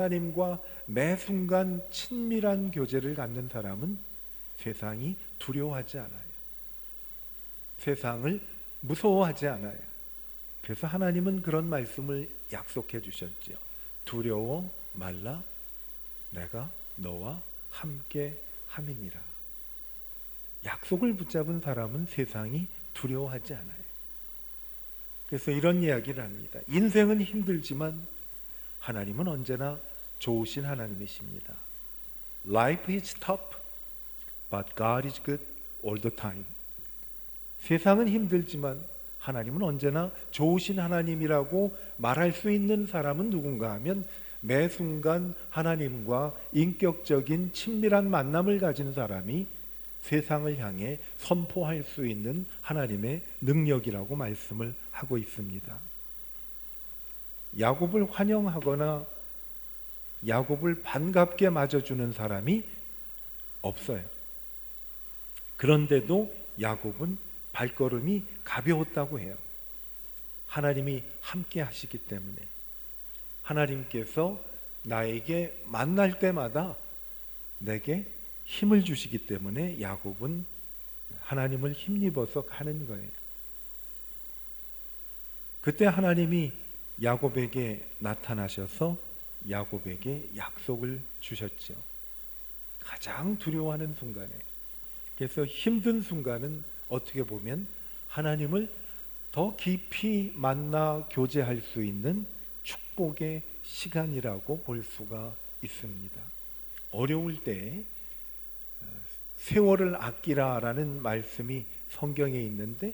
하나님과 매 순간 친밀한 교제를 갖는 사람은 세상이 두려워하지 않아요. 세상을 무서워하지 않아요. 그래서 하나님은 그런 말씀을 약속해 주셨죠. 두려워 말라, 내가 너와 함께 함이니라. 약속을 붙잡은 사람은 세상이 두려워하지 않아요. 그래서 이런 이야기를 합니다. 인생은 힘들지만 하나님은 언제나 좋으신 하나님이십니다. Life is tough, but God is good all the time. 세상은 힘들지만 하나님은 언제나 좋으신 하나님이라고 말할 수 있는 사람은 누군가 하면 매 순간 하나님과 인격적인 친밀한 만남을 가진 사람이 세상을 향해 선포할 수 있는 하나님의 능력이라고 말씀을 하고 있습니다. 야곱을 환영하거나 야곱을 반갑게 맞아주는 사람이 없어요. 그런데도 야곱은 발걸음이 가벼웠다고 해요. 하나님이 함께 하시기 때문에, 하나님께서 나에게 만날 때마다 내게 힘을 주시기 때문에 야곱은 하나님을 힘입어서 가는 거예요. 그때 하나님이 야곱에게 나타나셔서 야곱에게 약속을 주셨죠. 가장 두려워하는 순간에. 그래서 힘든 순간은 어떻게 보면 하나님을 더 깊이 만나 교제할 수 있는 축복의 시간이라고 볼 수가 있습니다. 어려울 때 세월을 아끼라라는 말씀이 성경에 있는데,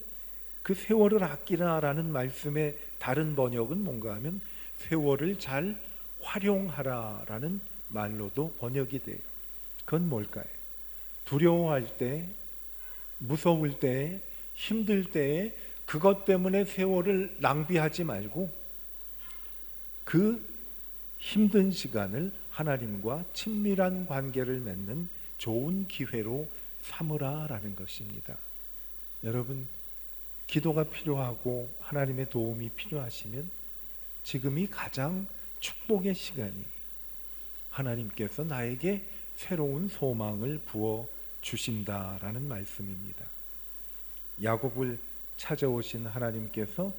그 세월을 아끼라라는 말씀의 다른 번역은 뭔가 하면 세월을 잘 활용하라라는 말로도 번역이 돼요. 그건 뭘까요? 두려워할 때, 무서울 때, 힘들 때에 그것 때문에 세월을 낭비하지 말고 그 힘든 시간을 하나님과 친밀한 관계를 맺는 좋은 기회로 삼으라라는 것입니다. 여러분, 기도가 필요하고 하나님의 도움이 필요하시면 지금이 가장 축복의 시간이, 하나님께서 나에게 새로운 소망을 부어 주신다라는 말씀입니다. 야곱을 찾아오신 하나님께서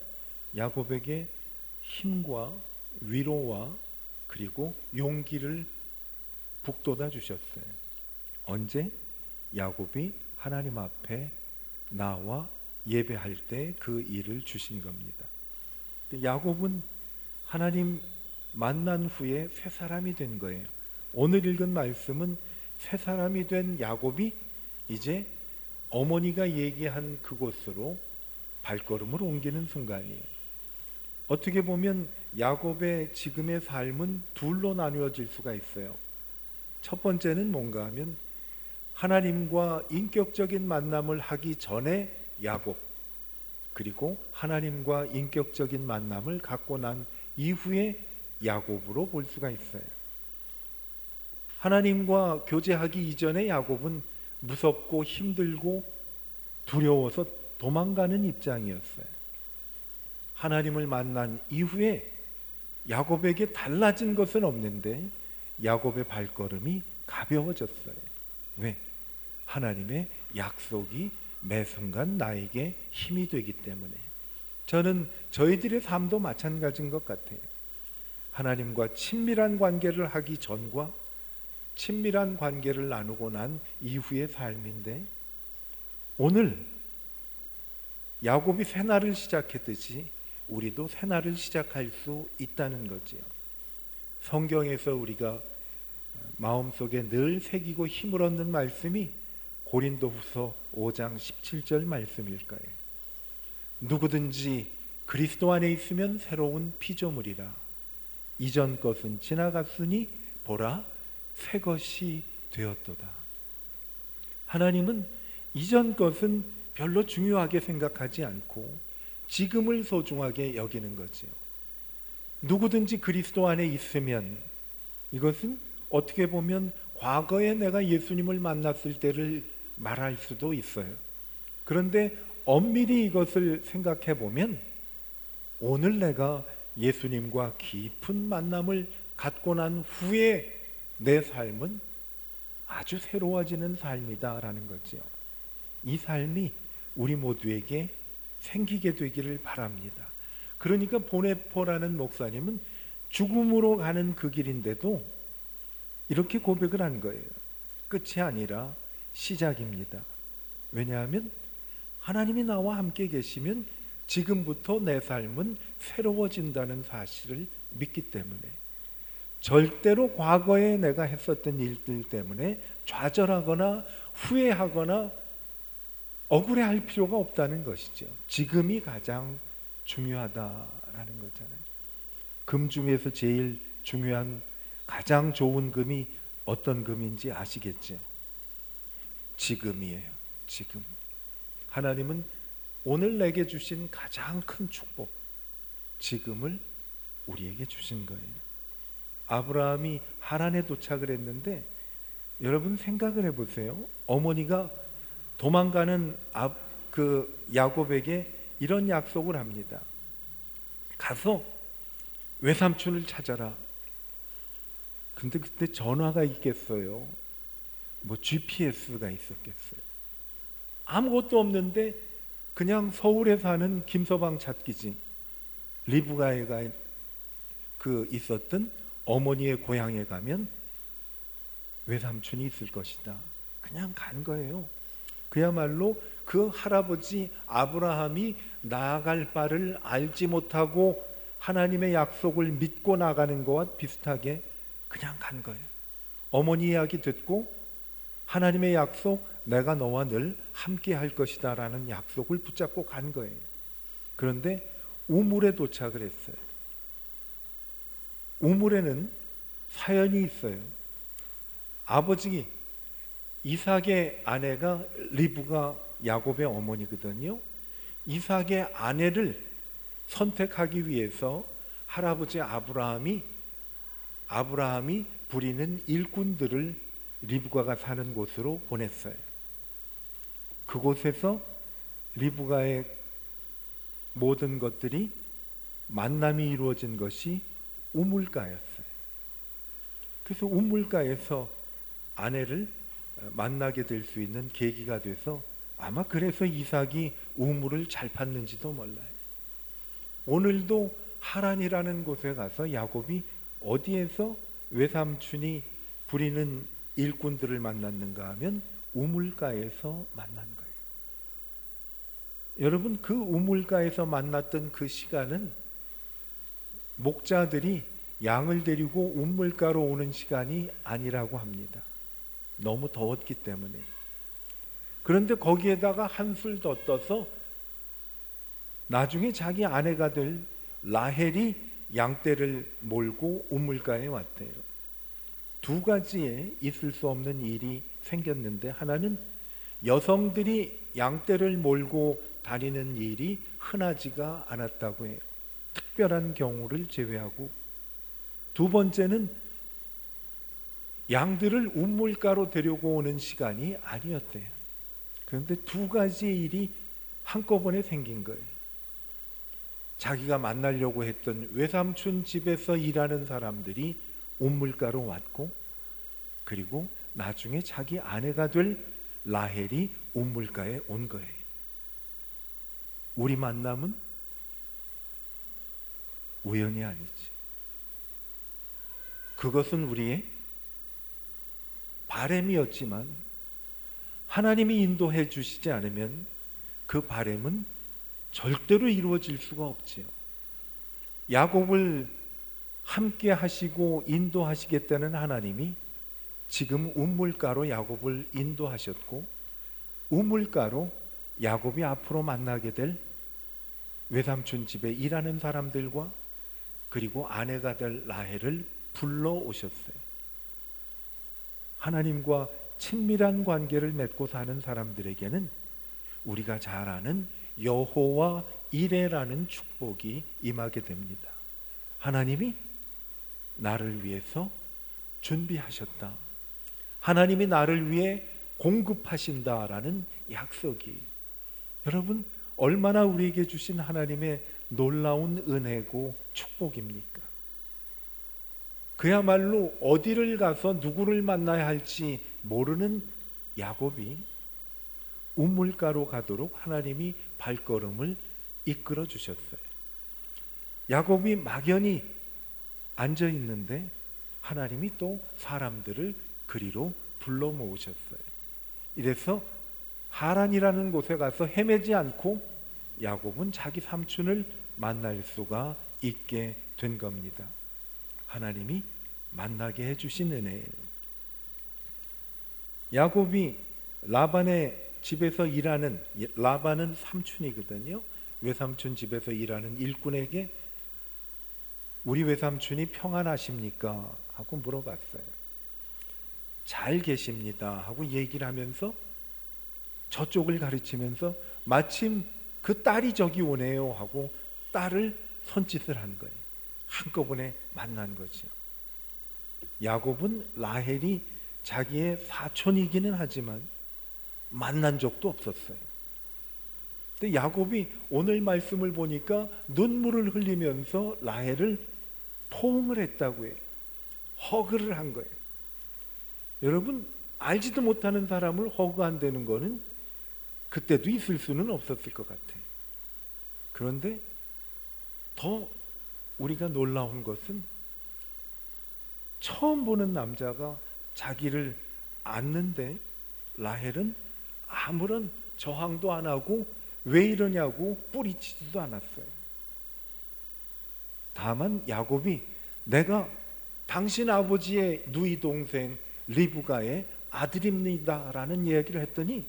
야곱에게 힘과 위로와 그리고 용기를 북돋아 주셨어요. 언제? 야곱이 하나님 앞에 나와 예배할 때 그 일을 주신 겁니다. 야곱은 하나님 만난 후에 새 사람이 된 거예요. 오늘 읽은 말씀은 새 사람이 된 야곱이 이제 어머니가 얘기한 그곳으로 발걸음을 옮기는 순간이에요. 어떻게 보면 야곱의 지금의 삶은 둘로 나누어질 수가 있어요. 첫 번째는 뭔가 하면 하나님과 인격적인 만남을 하기 전에 야곱, 그리고 하나님과 인격적인 만남을 갖고 난 이후에 야곱으로 볼 수가 있어요. 하나님과 교제하기 이전에 야곱은 무섭고 힘들고 두려워서 도망가는 입장이었어요. 하나님을 만난 이후에 야곱에게 달라진 것은 없는데 야곱의 발걸음이 가벼워졌어요. 왜? 하나님의 약속이 매 순간 나에게 힘이 되기 때문에. 저는 저희들의 삶도 마찬가지인 것 같아요. 하나님과 친밀한 관계를 하기 전과 친밀한 관계를 나누고 난 이후의 삶인데, 오늘 야곱이 새날을 시작했듯이 우리도 새날을 시작할 수 있다는 거지요. 성경에서 우리가 마음속에 늘 새기고 힘을 얻는 말씀이 고린도후서 5장 17절 말씀일 거예요. 누구든지 그리스도 안에 있으면 새로운 피조물이라. 이전 것은 지나갔으니 보라 새 것이 되었도다. 하나님은 이전 것은 별로 중요하게 생각하지 않고 지금을 소중하게 여기는 거지요. 누구든지 그리스도 안에 있으면, 이것은 어떻게 보면 과거에 내가 예수님을 만났을 때를 말할 수도 있어요. 그런데 엄밀히 이것을 생각해 보면 오늘 내가 예수님과 깊은 만남을 갖고 난 후에 내 삶은 아주 새로워지는 삶이다라는 거죠. 이 삶이 우리 모두에게 생기게 되기를 바랍니다. 그러니까 보네포라는 목사님은 죽음으로 가는 그 길인데도 이렇게 고백을 한 거예요. 끝이 아니라 시작입니다. 왜냐하면 하나님이 나와 함께 계시면 지금부터 내 삶은 새로워진다는 사실을 믿기 때문에 절대로 과거에 내가 했었던 일들 때문에 좌절하거나 후회하거나 억울해할 필요가 없다는 것이죠. 지금이 가장 중요하다라는 거잖아요. 금 중에서 제일 중요한 가장 좋은 금이 어떤 금인지 아시겠죠? 지금이에요. 지금. 하나님은 오늘 내게 주신 가장 큰 축복, 지금을 우리에게 주신 거예요. 아브라함이 하란에 도착을 했는데 여러분 생각을 해보세요. 어머니가 도망가는 야곱에게 이런 약속을 합니다. 가서 외삼촌을 찾아라. 근데 그때 전화가 있겠어요? 뭐 GPS가 있었겠어요? 아무것도 없는데 그냥 서울에 사는 김서방 찾기지. 리브가에가 있었던 어머니의 고향에 가면 외삼촌이 있을 것이다. 그냥 간 거예요. 그야말로 그 할아버지 아브라함이 나아갈 바를 알지 못하고 하나님의 약속을 믿고 나가는 것과 비슷하게 그냥 간 거예요. 어머니 이야기 듣고 하나님의 약속, 내가 너와 늘 함께 할 것이다 라는 약속을 붙잡고 간 거예요. 그런데 우물에 도착을 했어요. 우물에는 사연이 있어요. 아버지 이삭의 아내가 리브가 야곱의 어머니거든요. 이삭의 아내를 선택하기 위해서 할아버지 아브라함이 부리는 일꾼들을 리브가가 사는 곳으로 보냈어요. 그곳에서 리브가의 모든 것들이 만남이 이루어진 것이 우물가였어요. 그래서 우물가에서 아내를 만나게 될 수 있는 계기가 돼서 아마 그래서 이삭이 우물을 잘 팠는지도 몰라요. 오늘도 하란이라는 곳에 가서 야곱이 어디에서 외삼촌이 부리는 일꾼들을 만났는가 하면 우물가에서 만난 거예요. 여러분, 그 우물가에서 만났던 그 시간은 목자들이 양을 데리고 우물가로 오는 시간이 아니라고 합니다. 너무 더웠기 때문에. 그런데 거기에다가 한술 더 떠서 나중에 자기 아내가 될 라헬이 양떼를 몰고 우물가에 왔대요. 두 가지에 있을 수 없는 일이 생겼는데, 하나는 여성들이 양떼를 몰고 다니는 일이 흔하지가 않았다고 해요. 특별한 경우를 제외하고. 두 번째는 양들을 우물가로 데리고 오는 시간이 아니었대요. 그런데 두 가지의 일이 한꺼번에 생긴 거예요. 자기가 만나려고 했던 외삼촌 집에서 일하는 사람들이 우물가로 왔고, 그리고 나중에 자기 아내가 될 라헬이 우물가에 온 거예요. 우리 만남은 우연이 아니지. 그것은 우리의 바람이었지만 하나님이 인도해 주시지 않으면 그 바람은 절대로 이루어질 수가 없지요. 야곱을 함께 하시고 인도하시겠다는 하나님이 지금 우물가로 야곱을 인도하셨고, 우물가로 야곱이 앞으로 만나게 될 외삼촌 집에 일하는 사람들과 그리고 아내가 될 라헬을 불러오셨어요. 하나님과 친밀한 관계를 맺고 사는 사람들에게는 우리가 잘 아는 여호와 이레라는 축복이 임하게 됩니다. 하나님이 나를 위해서 준비하셨다. 하나님이 나를 위해 공급하신다라는 약속이, 여러분 얼마나 우리에게 주신 하나님의 놀라운 은혜고 축복입니까? 그야말로 어디를 가서 누구를 만나야 할지 모르는 야곱이 우물가로 가도록 하나님이 발걸음을 이끌어 주셨어요. 야곱이 막연히 앉아 있는데 하나님이 또 사람들을 그리로 불러 모으셨어요. 이래서 하란이라는 곳에 가서 헤매지 않고 야곱은 자기 삼촌을 만날 수가 있게 된 겁니다. 하나님이 만나게 해주신 은혜예요. 야곱이 라반의 집에서 일하는, 라반은 삼촌이거든요. 외삼촌 집에서 일하는 일꾼에게 우리 외삼촌이 평안하십니까? 하고 물어봤어요. 잘 계십니다 하고 얘기를 하면서 저쪽을 가르치면서 마침 그 딸이 저기 오네요 하고 딸을 손짓을 한 거예요. 한꺼번에 만난 거죠. 야곱은 라헬이 자기의 사촌이기는 하지만 만난 적도 없었어요. 근데 야곱이 오늘 말씀을 보니까 눈물을 흘리면서 라헬을 포옹을 했다고 해요. 허그를 한 거예요. 여러분, 알지도 못하는 사람을 허그한다는 거는 그때도 있을 수는 없었을 것 같아요. 그런데 더 우리가 놀라운 것은 처음 보는 남자가 자기를 안는데 라헬은 아무런 저항도 안 하고 왜 이러냐고 뿌리치지도 않았어요. 다만 야곱이 내가 당신 아버지의 누이 동생 리브가의 아들입니다 라는 이야기를 했더니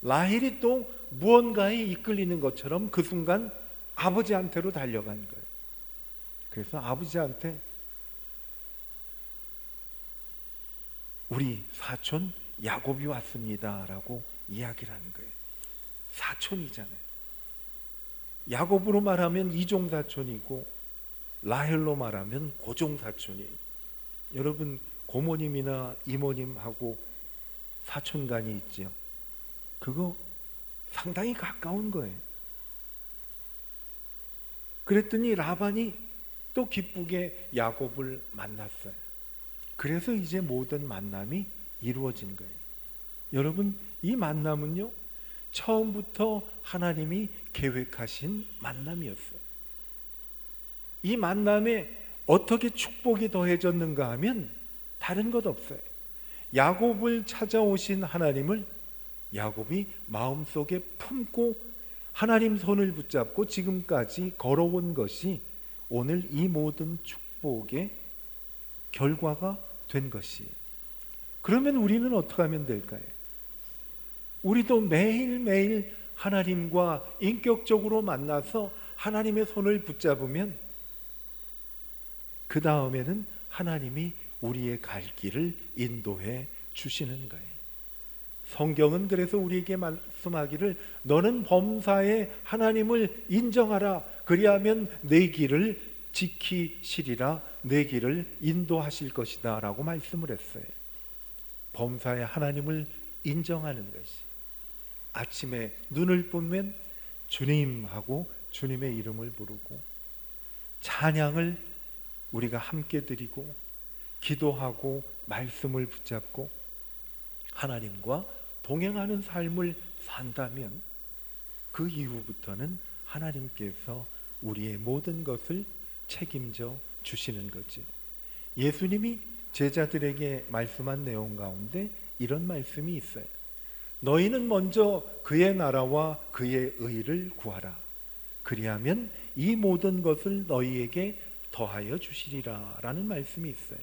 라헬이 또 무언가에 이끌리는 것처럼 그 순간 아버지한테로 달려간 거예요. 그래서 아버지한테 우리 사촌 야곱이 왔습니다 라고 이야기를 하는 거예요. 사촌이잖아요. 야곱으로 말하면 이종사촌이고 라헬로 말하면 고종사촌이에요. 여러분, 고모님이나 이모님하고 사촌간이 있죠. 그거 상당히 가까운 거예요. 그랬더니 라반이 또 기쁘게 야곱을 만났어요. 그래서 이제 모든 만남이 이루어진 거예요. 여러분, 이 만남은요, 처음부터 하나님이 계획하신 만남이었어요. 이 만남에 어떻게 축복이 더해졌는가 하면 다른 것 없어요. 야곱을 찾아오신 하나님을 야곱이 마음속에 품고 하나님 손을 붙잡고 지금까지 걸어온 것이 오늘 이 모든 축복의 결과가 된 것이에요. 그러면 우리는 어떻게 하면 될까요? 우리도 매일매일 하나님과 인격적으로 만나서 하나님의 손을 붙잡으면 그 다음에는 하나님이 우리의 갈 길을 인도해 주시는 거예요. 성경은 그래서 우리에게 말씀하기를 너는 범사에 하나님을 인정하라. 그리하면 내 길을 지키시리라. 내 길을 인도하실 것이다 라고 말씀을 했어요. 범사에 하나님을 인정하는 것이, 아침에 눈을 뜨면 주님 하고 주님의 이름을 부르고 찬양을 우리가 함께 드리고 기도하고 말씀을 붙잡고 하나님과 동행하는 삶을 산다면 그 이후부터는 하나님께서 우리의 모든 것을 책임져 주시는 거죠. 예수님이 제자들에게 말씀한 내용 가운데 이런 말씀이 있어요. 너희는 먼저 그의 나라와 그의 의를 구하라. 그리하면 이 모든 것을 너희에게 더하여 주시리라 라는 말씀이 있어요.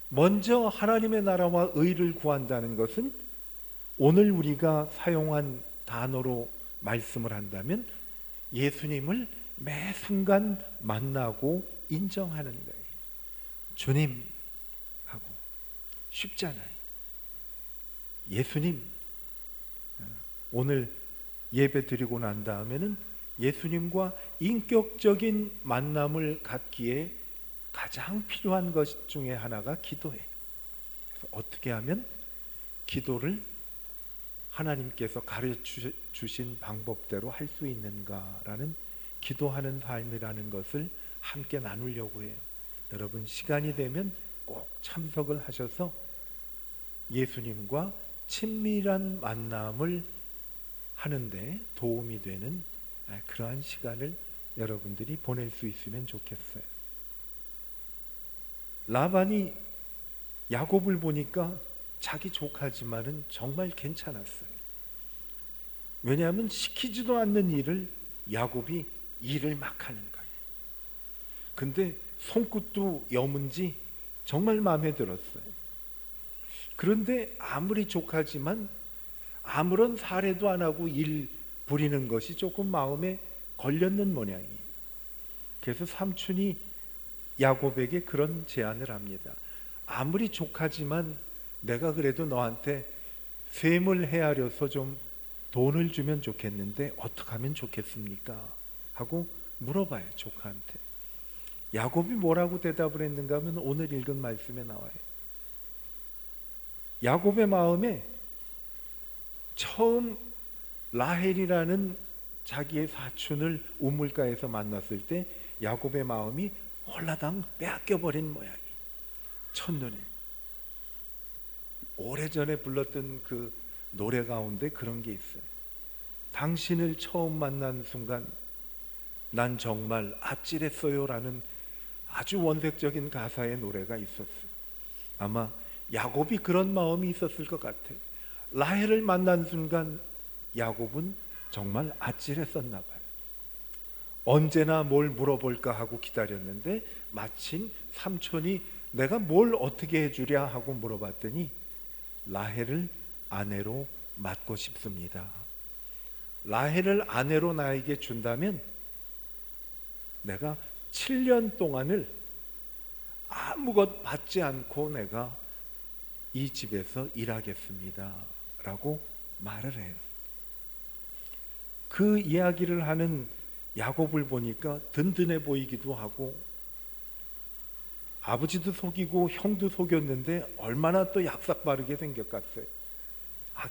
먼저 하나님의 나라와 의를 구한다는 것은 오늘 우리가 사용한 단어로 말씀을 한다면 예수님을 매 순간 만나고 인정하는 거예요. 주님 하고 쉽잖아요. 예수님, 오늘 예배 드리고 난 다음에는 예수님과 인격적인 만남을 갖기에 가장 필요한 것 중에 하나가 기도예요. 그래서 어떻게 하면 기도를 하나님께서 가르쳐 주신 방법대로 할 수 있는가라는 기도하는 삶이라는 것을 함께 나누려고 해요. 여러분 시간이 되면 꼭 참석을 하셔서 예수님과 친밀한 만남을 하는데 도움이 되는 그러한 시간을 여러분들이 보낼 수 있으면 좋겠어요. 라반이 야곱을 보니까 자기 조카지만은 정말 괜찮았어요. 왜냐하면 시키지도 않는 일을 야곱이 일을 막 하는 거예요. 근데 손끝도 여문지 정말 마음에 들었어요. 그런데 아무리 조카지만 아무런 사례도 안 하고 일 부리는 것이 조금 마음에 걸렸는 모양이에요. 그래서 삼촌이 야곱에게 그런 제안을 합니다. 아무리 조카지만 내가 그래도 너한테 셈을 헤아려서 좀 돈을 주면 좋겠는데 어떻게 하면 좋겠습니까? 하고 물어봐요, 조카한테. 야곱이 뭐라고 대답을 했는가 하면 오늘 읽은 말씀에 나와요. 야곱의 마음에 처음 라헬이라는 자기의 사촌을 우물가에서 만났을 때 야곱의 마음이 홀라당 빼앗겨버린 모양이, 첫눈에. 오래전에 불렀던 그 노래 가운데 그런 게 있어요. 당신을 처음 만난 순간 난 정말 아찔했어요 라는 아주 원색적인 가사의 노래가 있었어요. 아마 야곱이 그런 마음이 있었을 것 같아요. 라헬을 만난 순간 야곱은 정말 아찔했었나 봐요. 언제나 뭘 물어볼까 하고 기다렸는데 마침 삼촌이 내가 뭘 어떻게 해주랴 하고 물어봤더니 라헬을 아내로 맡고 싶습니다. 라헬을 아내로 나에게 준다면 내가 7년 동안을 아무것 받지 않고 내가 이 집에서 일하겠습니다 라고 말을 해요. 그 이야기를 하는 야곱을 보니까 든든해 보이기도 하고 아버지도 속이고 형도 속였는데 얼마나 또 약삭 바르게 생겼겠어요.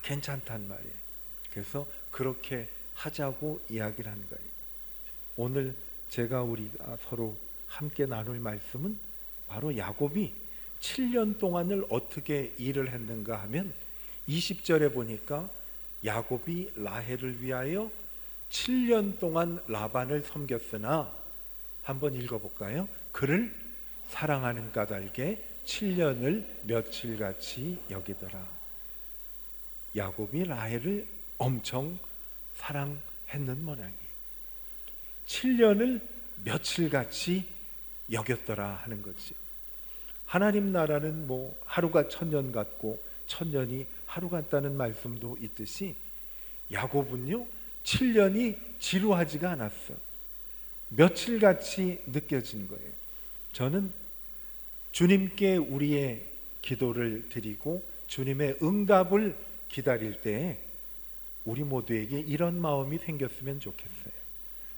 괜찮단 말이에요. 그래서 그렇게 하자고 이야기를 한 거예요. 오늘 제가 우리가 서로 함께 나눌 말씀은 바로 야곱이 7년 동안을 어떻게 일을 했는가 하면 20절에 보니까 야곱이 라헬을 위하여 7년 동안 라반을 섬겼으나, 한번 읽어볼까요? 그를 사랑하는 까닭에 7년을 며칠같이 여기더라. 야곱이 라헬을 엄청 사랑했는 모양이에요. 7년을 며칠같이 여겼더라 하는 거죠. 하나님 나라는 뭐 하루가 1000년 같고 1000년이 하루 같다는 말씀도 있듯이 야곱은요 7년이 지루하지가 않았어. 며칠같이 느껴진 거예요. 저는 주님께 우리의 기도를 드리고 주님의 응답을 기다릴 때 우리 모두에게 이런 마음이 생겼으면 좋겠어요.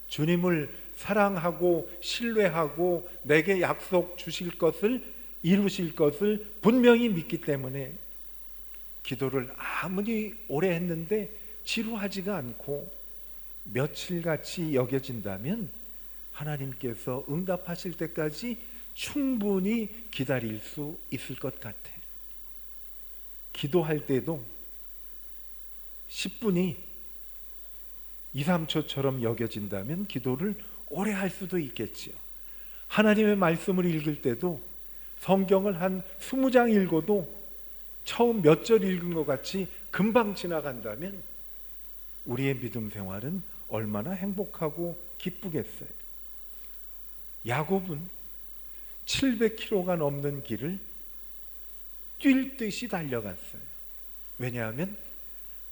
주님을 사랑하고 신뢰하고 내게 약속 주실 것을 이루실 것을 분명히 믿기 때문에 기도를 아무리 오래 했는데 지루하지가 않고 며칠같이 여겨진다면 하나님께서 응답하실 때까지 충분히 기다릴 수 있을 것 같아. 기도할 때도 10분이 2, 3초처럼 여겨진다면 기도를 오래 할 수도 있겠지요. 하나님의 말씀을 읽을 때도 성경을 한 20장 읽어도 처음 몇 절 읽은 것 같이 금방 지나간다면 우리의 믿음 생활은 얼마나 행복하고 기쁘겠어요. 야곱은 700km가 넘는 길을 뛸 듯이 달려갔어요. 왜냐하면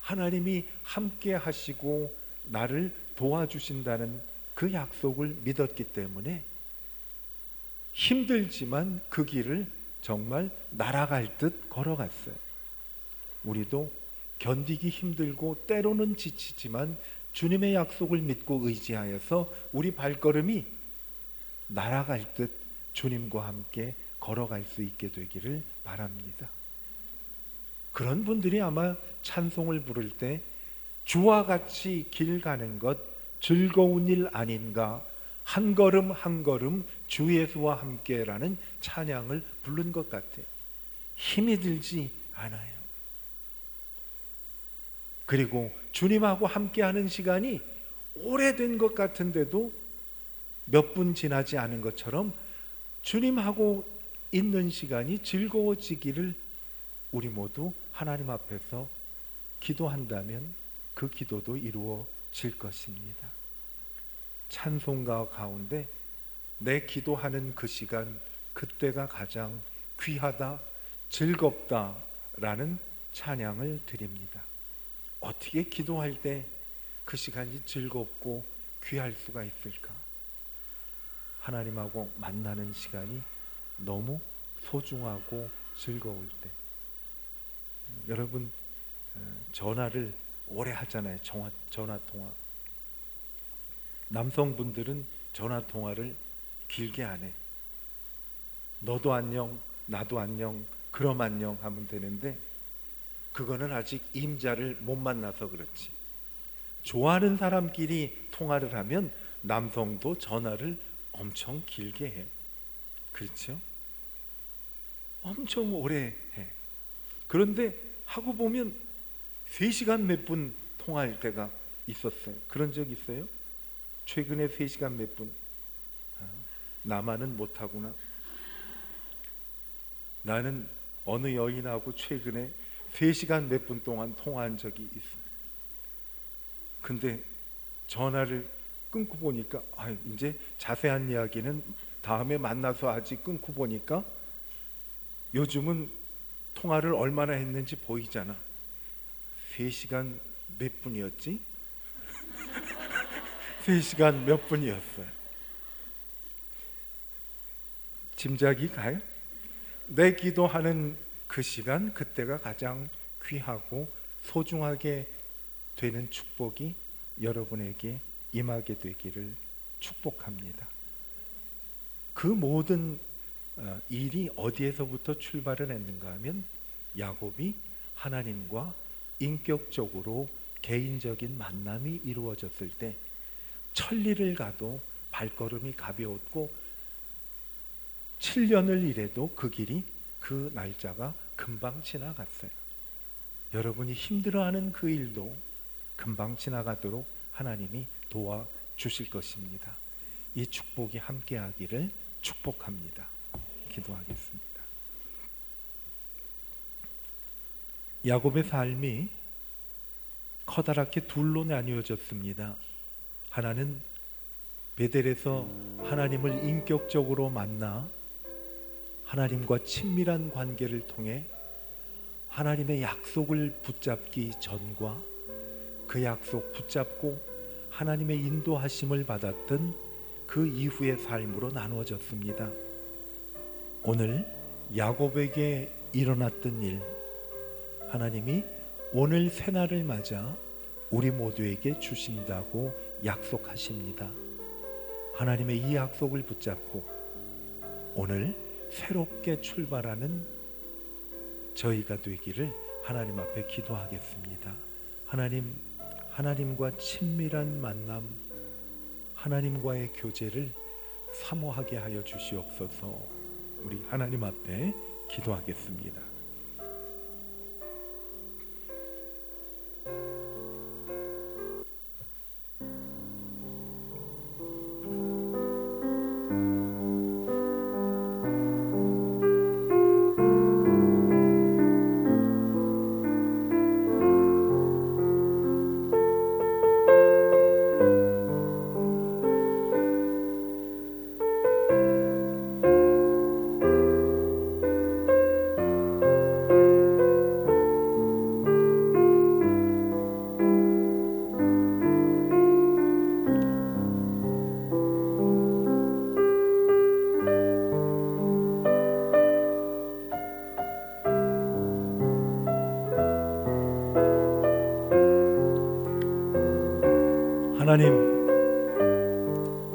하나님이 함께 하시고 나를 도와주신다는 그 약속을 믿었기 때문에 힘들지만 그 길을 정말 날아갈 듯 걸어갔어요. 우리도 견디기 힘들고 때로는 지치지만 주님의 약속을 믿고 의지하여서 우리 발걸음이 날아갈 듯 주님과 함께 걸어갈 수 있게 되기를 바랍니다. 그런 분들이 아마 찬송을 부를 때 주와 같이 길 가는 것 즐거운 일 아닌가 한 걸음 한 걸음 주 예수와 함께라는 찬양을 부른 것 같아요. 힘이 들지 않아요. 그리고 주님하고 함께하는 시간이 오래된 것 같은데도 몇 분 지나지 않은 것처럼 주님하고 있는 시간이 즐거워지기를 우리 모두 하나님 앞에서 기도한다면 그 기도도 이루어질 것입니다. 찬송가 가운데 내 기도하는 그 시간, 그때가 가장 귀하다, 즐겁다 라는 찬양을 드립니다. 어떻게 기도할 때 그 시간이 즐겁고 귀할 수가 있을까? 하나님하고 만나는 시간이 너무 소중하고 즐거울 때. 여러분, 전화를 오래 하잖아요. 전화 통화. 남성분들은 전화 통화를 길게 안 해. 너도 안녕, 나도 안녕, 그럼 안녕 하면 되는데, 그거는 아직 임자를 못 만나서 그렇지. 좋아하는 사람끼리 통화를 하면 남성도 전화를 엄청 길게 해. 그렇죠? 엄청 오래 해. 그런데 하고 보면 3시간 몇 분 통화할 때가 있었어요. 그런 적 있어요? 최근에 3시간 몇 분? 나만은 못하구나. 나는 어느 여인하고 최근에 3시간 몇 분 동안 통화한 적이 있어. 근데 전화를 끊고 보니까 이제 자세한 이야기는 다음에 만나서 하지, 끊고 보니까 요즘은 통화를 얼마나 했는지 보이잖아. 3시간 몇 분이었지? 3시간 몇 분이었어요. 짐작이 가요? 내 기도하는 그 시간, 그때가 가장 귀하고 소중하게 되는 축복이 여러분에게 임하게 되기를 축복합니다. 그 모든 일이 어디에서부터 출발을 했는가 하면 야곱이 하나님과 인격적으로 개인적인 만남이 이루어졌을 때 천리를 가도 발걸음이 가벼웠고 7년을 일해도 그 길이, 그 날짜가 금방 지나갔어요. 여러분이 힘들어하는 그 일도 금방 지나가도록 하나님이 도와주실 것입니다. 이 축복이 함께하기를 축복합니다. 기도하겠습니다. 야곱의 삶이 커다랗게 둘로 나뉘어졌습니다. 하나는 베델에서 하나님을 인격적으로 만나 하나님과 친밀한 관계를 통해 하나님의 약속을 붙잡기 전과 그 약속 붙잡고 하나님의 인도하심을 받았던 그 이후의 삶으로 나누어졌습니다. 오늘 야곱에게 일어났던 일, 하나님이 오늘 새날을 맞아 우리 모두에게 주신다고 약속하십니다. 하나님의 이 약속을 붙잡고 오늘 새롭게 출발하는 저희가 되기를 하나님 앞에 기도하겠습니다. 하나님과 친밀한 만남, 하나님과의 교제를 사모하게 하여 주시옵소서. 우리 하나님 앞에 기도하겠습니다. 하나님,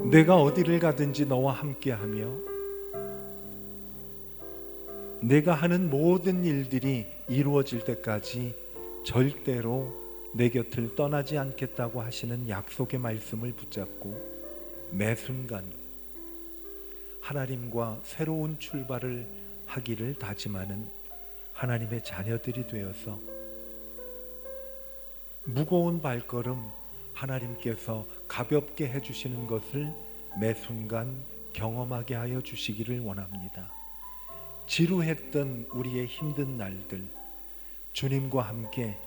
내가 어디를 가든지 너와 함께하며 내가 하는 모든 일들이 이루어질 때까지 절대로 내 곁을 떠나지 않겠다고 하시는 약속의 말씀을 붙잡고 매 순간 하나님과 새로운 출발을 하기를 다짐하는 하나님의 자녀들이 되어서 무거운 발걸음 하나님께서 가볍게 해주시는 것을 매 순간 경험하게 하여 주시기를 원합니다. 지루했던 우리의 힘든 날들, 주님과 함께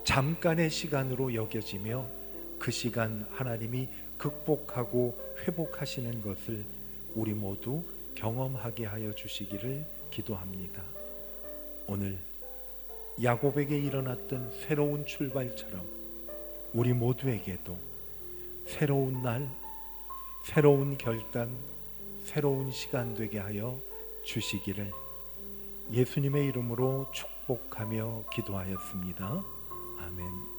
잠깐의 시간으로 여겨지며 그 시간 하나님이 극복하고 회복하시는 것을 우리 모두 경험하게 하여 주시기를 기도합니다. 오늘 야곱에게 일어났던 새로운 출발처럼 우리 모두에게도 새로운 날, 새로운 결단, 새로운 시간 되게 하여 주시기를 예수님의 이름으로 축복하며 기도하였습니다. 아멘.